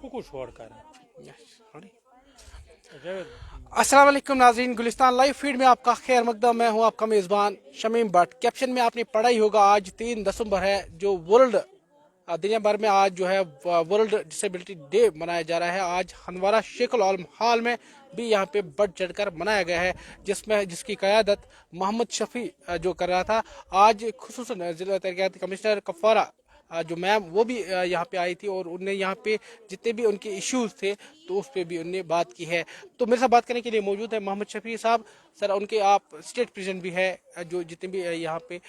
को छोड़कर। अस्सलाम वालेकुम नाज़रीन, गुलिस्तान लाइव फीड में आपका खैर मकदम। मैं हूं आपका मेज़बान शमीम भट्ट। कैप्शन में आपने पढ़ा ही होगा, आज 3 दिसंबर है, जो वर्ल्ड दुनिया भर में आज जो है वर्ल्ड डिसेबिलिटी डे मनाया जा रहा है। आज हंदवारा शेख उल आलम हॉल में भी यहाँ पे बढ़ चढ़कर मनाया गया है, जिसकी क़यादत मोहम्मद शफी जो कर रहा था। आज खुसूसन ज़िला तरक्याती कमिश्नर कफारा जो मैम वो भी यहाँ पे आई थी और उनने यहाँ पे जितने भी उनके इश्यूज थे तो उस पर भी उनने बात की है। तो मेरे साथ बात करने के लिए मौजूद है मोहम्मद शफी साहब। सर, उनके आप स्टेट प्रेसिडेंट भी है, जो जितने भी यहाँ पे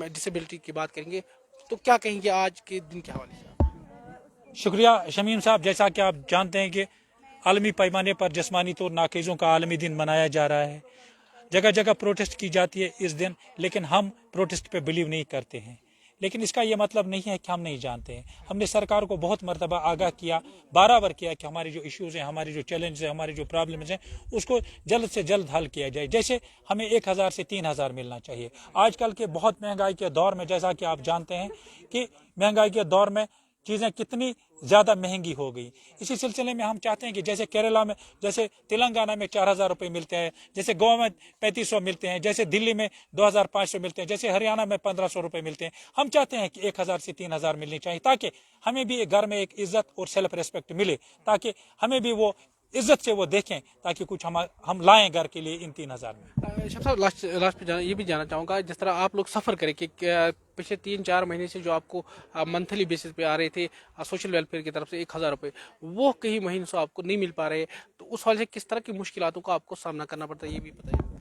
डिसेबिलिटी की बात करेंगे, तो क्या कहेंगे आज के दिन के हवाले से? शुक्रिया शमीम साहब। जैसा कि आप जानते हैं कि आलमी पैमाने पर जिस्मानी तौर नाकेज़ों का आलमी दिन मनाया जा रहा है। जगह जगह प्रोटेस्ट की जाती है इस दिन, लेकिन हम प्रोटेस्ट पे बिलीव नहीं करते हैं। लेकिन इसका ये मतलब नहीं है कि हम नहीं जानते हैं। हमने सरकार को बहुत मरतबा आगाह किया, बराबर किया कि हमारे जो इश्यूज़ हैं, हमारे जो चैलेंज हैं, हमारे जो प्रॉब्लम्स हैं, उसको जल्द से जल्द हल किया जाए। जैसे हमें 1000 से 3000 मिलना चाहिए। आजकल के बहुत महंगाई के दौर में, जैसा कि आप जानते हैं कि महंगाई के दौर में चीज़ें कितनी ज़्यादा महंगी हो गई। इसी सिलसिले में हम चाहते हैं कि जैसे केरला में, जैसे तेलंगाना में 4000 रुपये मिलते हैं, जैसे गोवा में 3500 मिलते हैं, जैसे दिल्ली में 2500 मिलते हैं, जैसे हरियाणा में 1500 रुपये मिलते हैं, हम चाहते हैं कि 1000 से 3000 मिलनी चाहिए, ताकि हमें भी घर में एक इज्जत और सेल्फ रेस्पेक्ट मिले, ताकि हमें भी वो इज्जत से वो देखें, ताकि कुछ हम लाएं घर के लिए इन 3000 में। शफ साहब, लास्ट पे ये भी जानना चाहूँगा, जिस तरह आप लोग सफ़र करें कि पिछले 3-4 महीने से जो आपको मंथली बेसिस पे आ रहे थे सोशल वेलफेयर की तरफ से 1000 रुपये, वो कई महीनों से आपको नहीं मिल पा रहे, तो उस वाले से किस तरह की मुश्किलातों का आपको सामना करना पड़ता है, ये भी बताइए।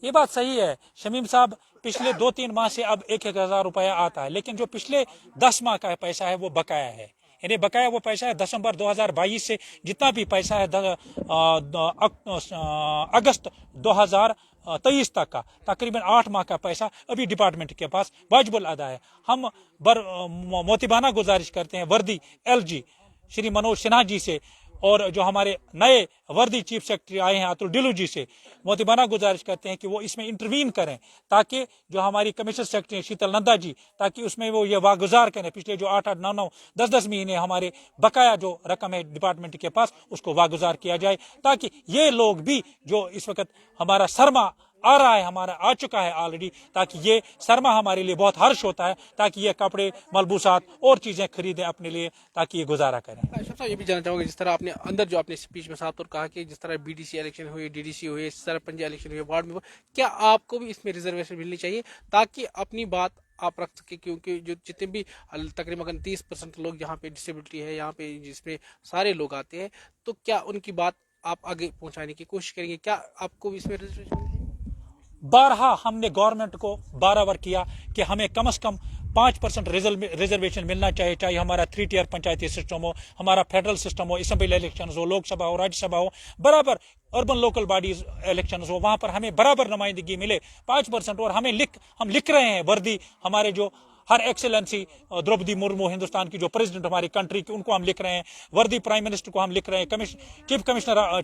ये बात सही है शमीम साहब। पिछले 2-3 माह से अब 1000 रुपया आता है, लेकिन जो पिछले 10 माह का पैसा है वो बकाया है। यानी बकाया वो पैसा है दिसंबर 2022 से जितना भी पैसा है अगस्त 2023 तक का तकरीबन 8 माह का पैसा अभी डिपार्टमेंट के पास वाजिबुल अदा है। हम मोतिबाना गुजारिश करते हैं वर्दी LG श्री मनोज सिन्हा जी से, और जो हमारे नए वर्दी चीफ सेक्रेटरी आए हैं अतुल डिलू जी से, मोतिबाना गुजारिश करते हैं कि वो इसमें इंटरवीन करें, ताकि जो हमारी कमिश्नर सेक्रेटरी शीतल नंदा जी, ताकि उसमें वो ये वागुजार करें पिछले जो 8-8, 9-9, 10-10 महीने हमारे बकाया जो रकम है डिपार्टमेंट के पास, उसको वागुजार किया जाए, ताकि ये लोग भी जो इस वक्त हमारा सरमा आ रहा है, हमारा आ चुका है ऑलरेडी, ताकि ये सरमा हमारे लिए बहुत हर्ष होता है, ताकि ये कपड़े, मलबूसात और चीज़ें खरीदें अपने लिए, ताकि ये गुजारा करें। ये भी जानना चाहूँगा, जिस तरह आपने अंदर जो अपने स्पीच में साफ तौर कहा कि जिस तरह BDC इलेक्शन हुए, DDC हुए, सरपंच इलेक्शन हुए, वार्ड में हुए, क्या आपको भी इसमें रिजर्वेशन मिलनी चाहिए ताकि अपनी बात आप रख सके? क्योंकि जो जितने भी तकरीबन 30% लोग यहाँ पे डिसेबिलिटी है, यहाँ पे जिसमें सारे लोग आते हैं, तो क्या उनकी बात आप आगे पहुँचाने की कोशिश करेंगे? क्या आपको इसमें रिजर्वेशन? बारहा हमने गवर्नमेंट को बराबर किया कि हमें कम से कम 5% रिजर्वेशन मिलना चाहिए, चाहे हमारा 3 टियर पंचायती सिस्टम हो, हमारा फेडरल सिस्टम हो, असेंबली इलेक्शन हो, लोकसभा हो, राज्यसभा हो, बराबर अर्बन लोकल बॉडीज इलेक्शन हो, वहां पर हमें बराबर नुमाइंदगी मिले 5%। और हम लिख रहे हैं वर्दी, हमारे जो हर एक्सेलेंसी द्रौपदी मुर्मू हिंदुस्तान की जो प्रेसिडेंट हमारी कंट्री की, उनको हम लिख रहे हैं, वर्दी प्राइम मिनिस्टर को हम लिख रहे हैं,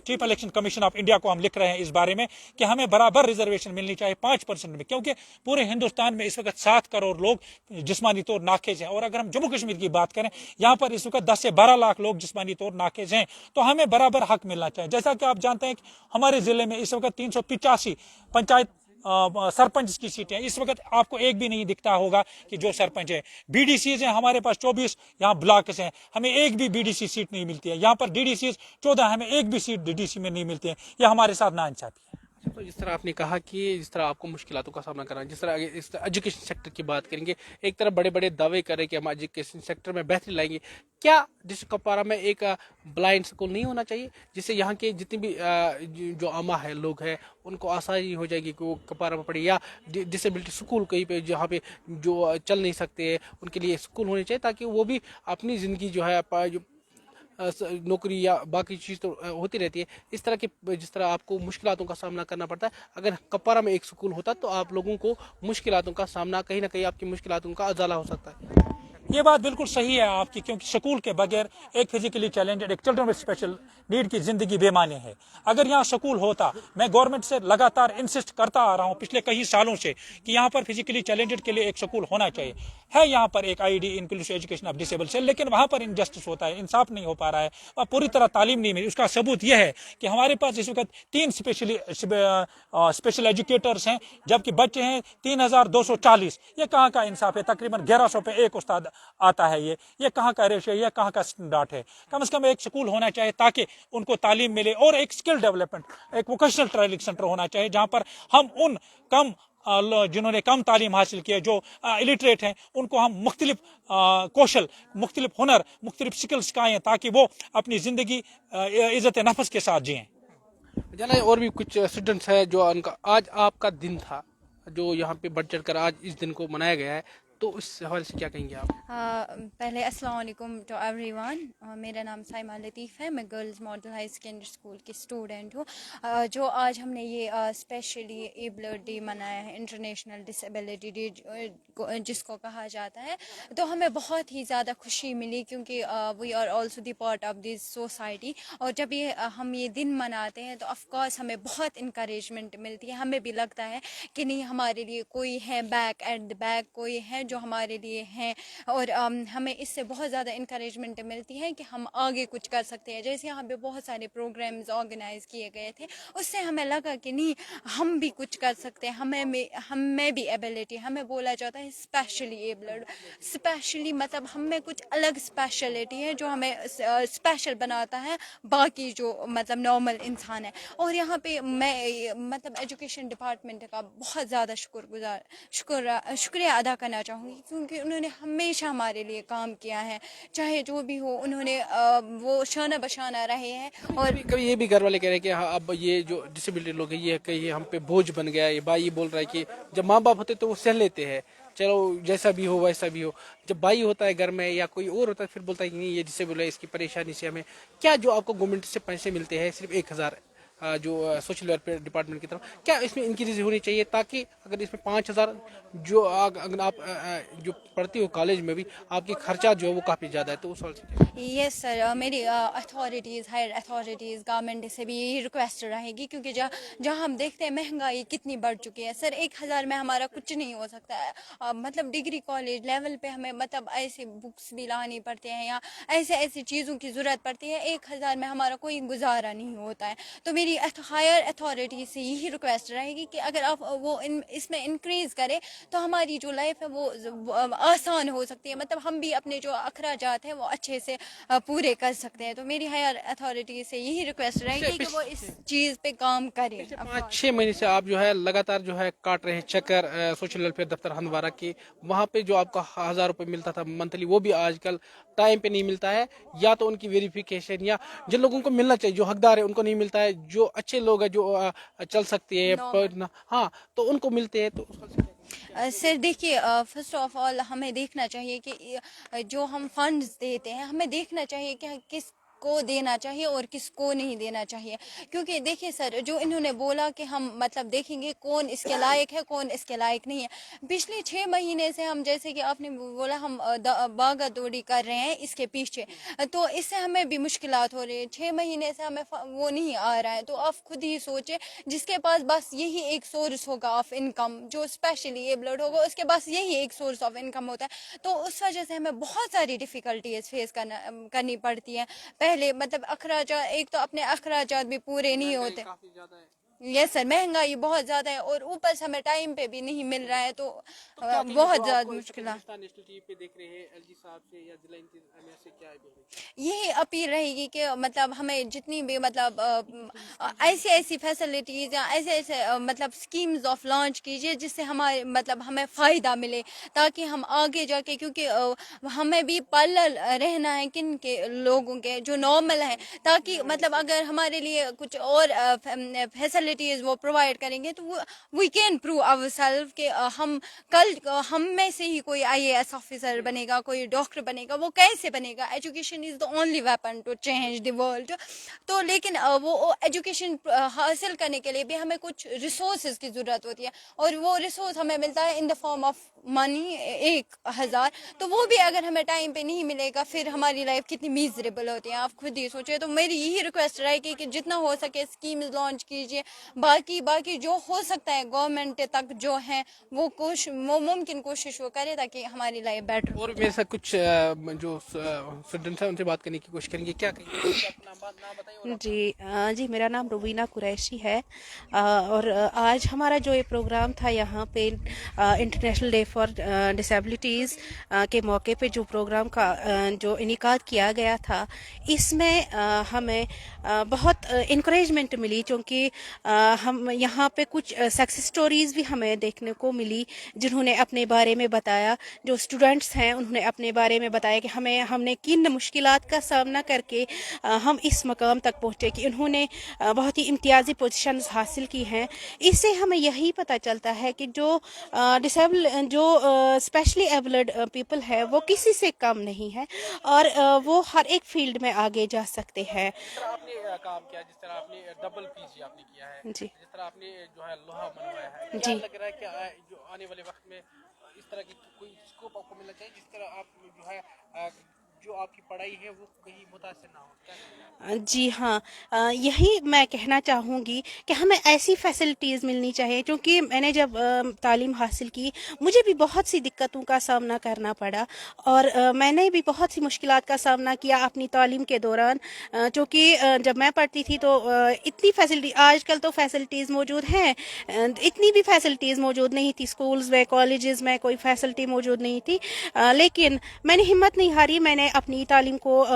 chief election commission of India को हम लिख रहे हैं इस बारे में कि हमें बराबर रिजर्वेशन मिलनी चाहिए 5% में, क्योंकि पूरे हिंदुस्तान में इस वक्त 7 करोड़ लोग जिस्मानी तौर नाकेज हैं। और अगर हम जम्मू कश्मीर की बात करें, यहाँ पर इस वक्त 10 से 12 लाख लोग जिस्मानी तौर नाकेज हैं, तो हमें बराबर हक मिलना चाहिए। जैसा कि आप जानते हैं कि हमारे जिले में इस वक्त 385 पंचायत सरपंच की सीटें, इस वक्त आपको एक भी नहीं दिखता होगा कि जो सरपंच है। BDCs हैं हमारे पास 24 यहाँ ब्लॉक्स हैं, हमें एक भी BDC सीट नहीं मिलती है। यहाँ पर DDCs 14, हमें एक भी सीट DDC में नहीं मिलती है। यह हमारे साथ नाइंसाफी है। तो जिस तरह आपने कहा कि जिस तरह आपको मुश्किलातों का सामना करना है, जिस तरह इस एजुकेशन सेक्टर की बात करेंगे, एक तरफ बड़े बड़े दावे करें कि हम एजुकेशन सेक्टर में बेहतरी लाएंगे, क्या डिस्ट्रिक्ट कुपवारा में एक ब्लाइंड स्कूल नहीं होना चाहिए, जिससे यहाँ के जितनी भी जो आमा है लोग हैं उनको आसानी हो जाएगी कि वो कुपवारा में पढ़े, या डिसेबिलिटी स्कूल कहीं पे जहाँ पे जो चल नहीं सकते उनके लिए स्कूल होने चाहिए, ताकि वो भी अपनी ज़िंदगी जो है नौकरी या बाकी चीज़ तो होती रहती है। इस तरह के जिस तरह आपको मुश्किलातों का सामना करना पड़ता है, अगर कुपवारा में एक स्कूल होता तो आप लोगों को मुश्किलातों का सामना, कहीं ना कहीं आपकी मुश्किलातों का अजाला हो सकता है। یہ بات بالکل صحیح ہے آپ کی, کیونکہ سکول کے بغیر ایک فزیکلی چیلنجڈ, ایک چلڈرن ود اسپیشل نیڈ کی زندگی بے معنی ہے. اگر یہاں سکول ہوتا, میں گورنمنٹ سے لگاتار انسسٹ کرتا آ رہا ہوں پچھلے کئی سالوں سے کہ یہاں پر فزیکلی چیلنجڈ کے لیے ایک سکول ہونا چاہیے. ہے یہاں پر ایک I D inclusive education of disable سے, لیکن وہاں پر انجسٹس ہوتا ہے, انصاف نہیں ہو پا رہا ہے, اور پوری طرح تعلیم نہیں ملی. اس کا ثبوت یہ ہے کہ ہمارے پاس اس وقت 3 اسپیشل ایجوکیٹرس ہیں, جبکہ بچے ہیں 3240. یہ کہاں کا انصاف ہے؟ تقریباً 1100 پہ ایک استاد آتا ہے. یہ کہاں کا ریشو ہے؟ یہ کہاں کا اسٹینڈرڈ ہے؟ کم از کم ایک سکول ہونا چاہیے تاکہ ان کو تعلیم ملے, اور ایک اسکل ڈیولپمنٹ, ایک ووکیشنل ٹریننگ سینٹر ہونا چاہیے جہاں پر ہم ان کم جنہوں نے کم تعلیم حاصل کی ہے, جو الٹریٹ ہیں, ان کو ہم مختلف کوشل, مختلف ہنر, مختلف سکل سکھائیں تاکہ وہ اپنی زندگی عزت نفس کے ساتھ جئیں. جناب اور بھی کچھ اسٹوڈنٹس ہیں جو ان کا آج آپ کا دن تھا, جو یہاں پہ بڑھ چڑھ کر آج اس دن کو منایا گیا ہے, تو اس حوالے سے کیا کہیں گے آپ؟ پہلے السلام علیکم ٹو ایوری ون. میرا نام سائمہ لطیف ہے, میں girls model high secondary school کی اسٹوڈنٹ ہوں. جو آج ہم نے یہ اسپیشلی ایبلڈ ڈے منایا ہے, انٹرنیشنل ڈسیبلٹی ڈے جس کو کہا جاتا ہے, تو ہمیں بہت ہی زیادہ خوشی ملی کیونکہ we are also the part of this society. اور جب ہم یہ دن مناتے ہیں تو آف کورس ہمیں بہت انکریجمنٹ ملتی ہے. ہمیں بھی لگتا ہے کہ نہیں, ہمارے لیے کوئی ہے بیک ایٹ دا بیک, کوئی ہے جو ہمارے لیے ہیں, اور ہمیں اس سے بہت زیادہ انکریجمنٹ ملتی ہے کہ ہم آگے کچھ کر سکتے ہیں. جیسے یہاں پہ بہت سارے پروگرامز آرگنائز کیے گئے تھے, اس سے ہمیں لگا کہ نہیں, ہم بھی کچھ کر سکتے ہیں, ہمیں بھی ایبلٹی. ہمیں بولا جاتا ہے اسپیشلی ایبلڈ, اسپیشلی مطلب ہم میں کچھ الگ اسپیشلٹی ہے جو ہمیں اسپیشل بناتا ہے باقی جو مطلب نارمل انسان ہے. اور یہاں پہ میں مطلب ایجوکیشن ڈپارٹمنٹ کا بہت زیادہ شکریہ ادا کرنا چاہوں گی, کیونکہ انہوں نے ہمیشہ ہمارے لیے کام کیا ہے, چاہے جو بھی ہو. انہوں نے وہ شانہ بشانہ رہے ہیں. اور کبھی یہ بھی گھر والے کہہ رہے ہیں کہ ہاں اب یہ جو ڈسیبلٹی لوگ ہیں, یہ کہ یہ ہم پہ بوجھ بن گیا. یہ بھائی بول رہا ہے کہ جب ماں باپ ہوتے تو وہ سہ لیتے ہیں, چلو جیسا بھی ہو ویسا بھی ہو. جب بھائی ہوتا ہے گھر میں یا کوئی اور ہوتا ہے, پھر بولتا ہے کہ نہیں یہ ڈسیبل ہے, اس کی پریشانی سے ہمیں کیا, جو آپ کو گورنمنٹ سے پیسے ملتے ہیں صرف 1000 جو سوشل ویلفیئر ڈپارٹمنٹ کی طرف, کیا اس میں انکریز ہونی چاہیے تاکہ اگر اس میں 5000 جو اگر آپ جو پڑھتی ہو کالج میں بھی, آپ کی خرچہ جو ہے وہ کافی زیادہ ہے, تو اس حال سے یس سر, میری اتھارٹیز, ہائر اتھارٹیز, گورنمنٹ سے بھی یہی ریکویسٹ رہے گی, کیونکہ جہاں ہم دیکھتے ہیں مہنگائی کتنی بڑھ چکی ہے. سر 1000 میں ہمارا کچھ نہیں ہو سکتا ہے. مطلب ڈگری کالج لیول پہ ہمیں مطلب ایسے بکس بھی لانی پڑتے ہیں یا ایسی چیزوں کی ضرورت پڑتی ہے. 1000 میں ہمارا کوئی گزارا نہیں ہوتا ہے. تو میری ہائر اتھارٹی سے یہی ریکویسٹ رہے گی کہ اگر آپ وہ اس میں انکریز کرے تو ہماری جو لائف ہے وہ آسان ہو سکتی ہے. مطلب ہم بھی اپنے جو اخراجات ہیں وہ اچھے سے پورے کر سکتے ہیں. تو میری ہائر اتھارٹی سے یہی ریکویسٹ رہے گی کہ وہ اس چیز پہ کام کرے. 5-6 مہینے سے آپ جو ہے لگاتار جو ہے کاٹ رہے ہیں چکر سوشل ویلفیئر دفتر ہندوارہ کی. وہاں پہ جو آپ کا 1000 روپے ملتا تھا منتھلی, وہ بھی آج کل ٹائم پہ نہیں ملتا ہے, یا تو ان کی ویریفیکیشن یا جن لوگوں کو ملنا چاہیے, جو حقدار ہے ان کو نہیں ملتا ہے. جو اچھے لوگ ہیں جو چل سکتے ہیں ہاں, تو ان کو ملتے ہیں. تو سر دیکھیے, فرسٹ آف آل ہمیں دیکھنا چاہیے کہ جو ہم فنڈز دیتے ہیں ہمیں دیکھنا چاہیے کہ کس کو دینا چاہیے اور کس کو نہیں دینا چاہیے. کیونکہ دیکھیے سر, جو انہوں نے بولا کہ ہم مطلب دیکھیں گے کون اس کے لائق ہے کون اس کے لائق نہیں ہے. پچھلے 6 مہینے سے ہم, جیسے کہ آپ نے بولا, ہم باغا دوڑی کر رہے ہیں اس کے پیچھے, تو اس سے ہمیں بھی مشکلات ہو رہی ہیں. 6 مہینے سے ہمیں وہ نہیں آ رہا ہے. تو آپ خود ہی سوچیں, جس کے پاس بس یہی ایک سورس ہوگا آف انکم, جو اسپیشلی ایبلڈ ہوگا, اس کے پاس یہی ایک سورس آف انکم ہوتا ہے. تو اس وجہ سے ہمیں بہت ساری ڈیفیکلٹیز فیس کرنی پڑتی ہیں. پہلے مطلب اخراجات, ایک تو اپنے اخراجات بھی پورے نہیں ہوتے. یس سر, مہنگائی بہت زیادہ ہے, اور اوپر سے ہمیں ٹائم پہ بھی نہیں مل رہا ہے. تو بہت زیادہ مشکلات. یہی اپیل رہے گی کہ مطلب ہمیں جتنی بھی مطلب ایسی فیسلٹیز یا ایسے مطلب اسکیمز آف لانچ کیجیے جس سے ہمارے مطلب ہمیں فائدہ ملے, تاکہ ہم آگے جا کے, کیونکہ ہمیں بھی پارلر رہنا ہے کن کے لوگوں کے جو نارمل ہیں, تاکہ مطلب اگر ہمارے لیے کچھ اور फैसिलिटीज़ वो प्रोवाइड करेंगे तो we can prove our self कि हम कल हम में से ही कोई IAS ऑफिसर बनेगा, कोई डॉक्टर बनेगा. वो कैसे बनेगा? Education is the only weapon to change the world. तो लेकिन वो एजुकेशन हासिल करने के लिए भी हमें कुछ रिसोर्सेज की ज़रूरत होती है, और वो रिसोर्स हमें मिलता है in the form of money 1000. तो वो भी अगर हमें टाइम पे नहीं मिलेगा फिर हमारी लाइफ कितनी मिजरेबल होती है, आप खुद ही सोचिए. तो मेरी यही रिक्वेस्ट रहेगी कि जितना हो सके स्कीम्स लॉन्च कीजिए. बाकी जो हो सकता है गवर्नमेंट तक जो है वो मुमकिन कोशिश वो करे ताकि हमारी लाइफ बेटर हो. और मेरे साथ कुछ जो स्टूडेंट्स हैं उनसे बात करने की कोशिश करेंगे. क्या कहेंगे? अपना नाम बताइए. जी, मेरा नाम रुबीना कुरैशी है. और आज हमारा जो ये प्रोग्राम था यहाँ पे इंटरनेशनल डे फॉर डिसेबिलिटीज़ के मौके पे जो प्रोग्राम का जो इनेकाद किया गया था, इसमें हमें बहुत इंकरेजमेंट मिली, क्योंकि हम यहाँ पे कुछ सक्सेस स्टोरीज़ भी हमें देखने को मिली जिन्होंने अपने बारे में बताया. जो स्टूडेंट्स हैं उन्होंने अपने बारे में बताया कि हमने किन मुश्किलात का सामना करके हम इस मकाम तक पहुँचे, कि उन्होंने बहुत ही इम्तियाजी पोजीशंस हासिल की हैं. इससे हमें यही पता चलता है कि जो स्पेशली एबल्ड पीपल है वो किसी से कम नहीं है, और वो हर एक फील्ड में आगे जा सकते हैं. जिस तरह आपने काम किया, जिस तरह आपने डबल PG आपने किया है, जी. जिस तरह आपने जो है लोहा मनवाया है, क्या जी. लग रहा है कि जो आने वाले वक्त में इस तरह की कोई स्कोप आपको मिलना चाहिए, जिस तरह आप जो है जो आपकी पढ़ाई है वो कहीं मुतासिर ना हो? क्या लगता है? जी हाँ, यही मैं कहना चाहूँगी कि हमें ऐसी फैसिलिटीज़ मिलनी चाहिए, क्योंकि मैंने जब तालीम हासिल की मुझे भी बहुत सी दिक्कतों का सामना करना पड़ा, और मैंने भी बहुत सी मुश्किलात का सामना किया अपनी तालीम के दौरान. क्योंकि जब मैं पढ़ती थी तो इतनी फैसिलिटी, आजकल तो फैसिलिटीज़ मौजूद हैं, इतनी भी फैसिलिटीज़ मौजूद नहीं थी. स्कूल्स में, कॉलेजेस में कोई फैसिलिटी मौजूद नहीं थी. लेकिन मैंने हिम्मत नहीं हारी, मैंने अपनी तालीम को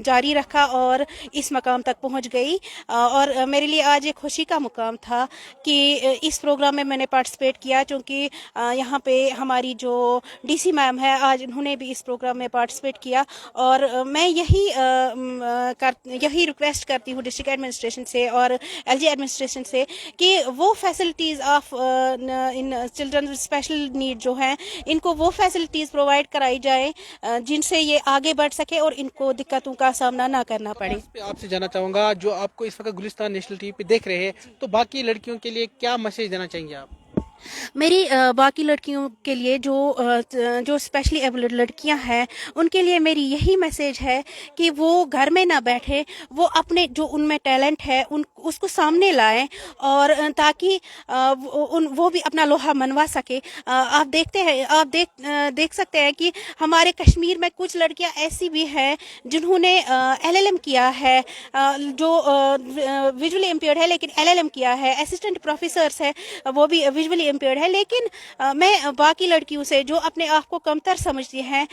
जारी रखा और इस मकाम तक पहुंच गई. और मेरे लिए आज एक खुशी का मुकाम था कि इस प्रोग्राम में मैंने पार्टिसिपेट किया, क्योंकि यहाँ पे हमारी जो DC मैम है आज उन्होंने भी इस प्रोग्राम में पार्टिसिपेट किया. और मैं यही रिक्वेस्ट करती हूँ डिस्ट्रिक्ट एडमिनिस्ट्रेशन से और LG एडमिनिस्ट्रेशन से कि वो facilities of in children special need जो हैं, इनको वो फैसिलिटीज़ प्रोवाइड कराई जाए जिनसे ये आगे बढ़ सके और इनको दिक्कतों का सामना ना करना पड़े. आपसे जानना चाहूंगा, जो आपको इस वक्त गुलिस्तान नेशनल TV पे देख रहे हैं, तो बाकी लड़कियों के लिए क्या मैसेज देना चाहेंगे आप? मेरी बाकी लड़कियों के लिए जो स्पेशली एबल्ड लड़कियां हैं उनके लिए मेरी यही मैसेज है कि वो घर में ना बैठे, वो अपने जो उनमें टैलेंट है उसको सामने लाएं, और ताकि वो भी अपना लोहा मनवा सके. आप देख सकते हैं कि हमारे कश्मीर में कुछ लड़कियां ऐसी भी हैं जिन्होंने LLM किया है, जो विजुअली इम्पेयर्ड है लेकिन LLM किया है. असिस्टेंट प्रोफेसर्स है, वो भी विजुअली इम्पेयर्ड है. लेकिन मैं बाकी लड़कियों से जो अपने आप को कमतर समझती हैं,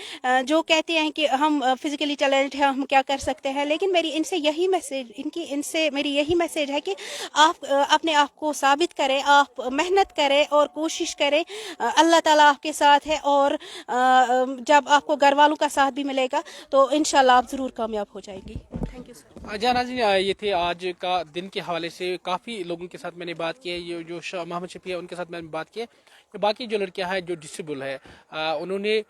जो कहते हैं कि हम फिजिकली टैलेंट है, हम क्या कर सकते हैं, लेकिन मेरी इनसे मेरी यही मैसेज है कि आप अपने आप को साबित करें, आप मेहनत करें और कोशिश करें. अल्लाह ताला आपके साथ है, और जब आपको घर वालों का साथ भी मिलेगा तो इंशाल्लाह आप ज़रूर कामयाब हो जाएंगी. Thank you sir. जी नाज़रीन, ये थे आज का दिन के हवाले से काफ़ी लोगों के साथ मैंने बात की है. ये जो मोहम्मद शफी है उनके साथ मैंने बात की है. बाकी जो लड़कियां हैं जो डिसेबल है, उन्होंने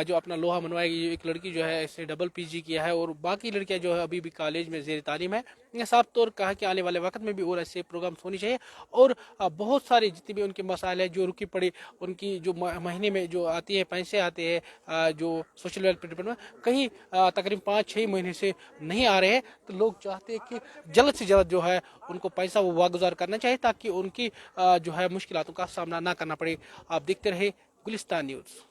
जो अपना लोहा मनवाया, एक लड़की जो है इसने डबल PG किया है, और बाकी लड़कियां जो है अभी भी कॉलेज में ज़ेर तालीम है. ये साफ तौर कहा कि आने वाले वक्त में भी और ऐसे प्रोग्राम्स होने चाहिए, और बहुत सारे जितने भी उनके मसाइल है जो रुकी पड़ी, उनकी जो महीने में जो आती है पैसे आते हैं जो सोशल वेलफेयर डिपार्टमेंट में, कहीं तकरीबन 5-6 महीने से नहीं आ रहे हैं. तो लोग चाहते हैं कि जल्द से जल्द जो है उनको पैसा वो वागुजार करना चाहिए, ताकि उनकी जो है मुश्किलातों का सामना ना करना पड़े. आप देखते रहे गुलिस्तान न्यूज़.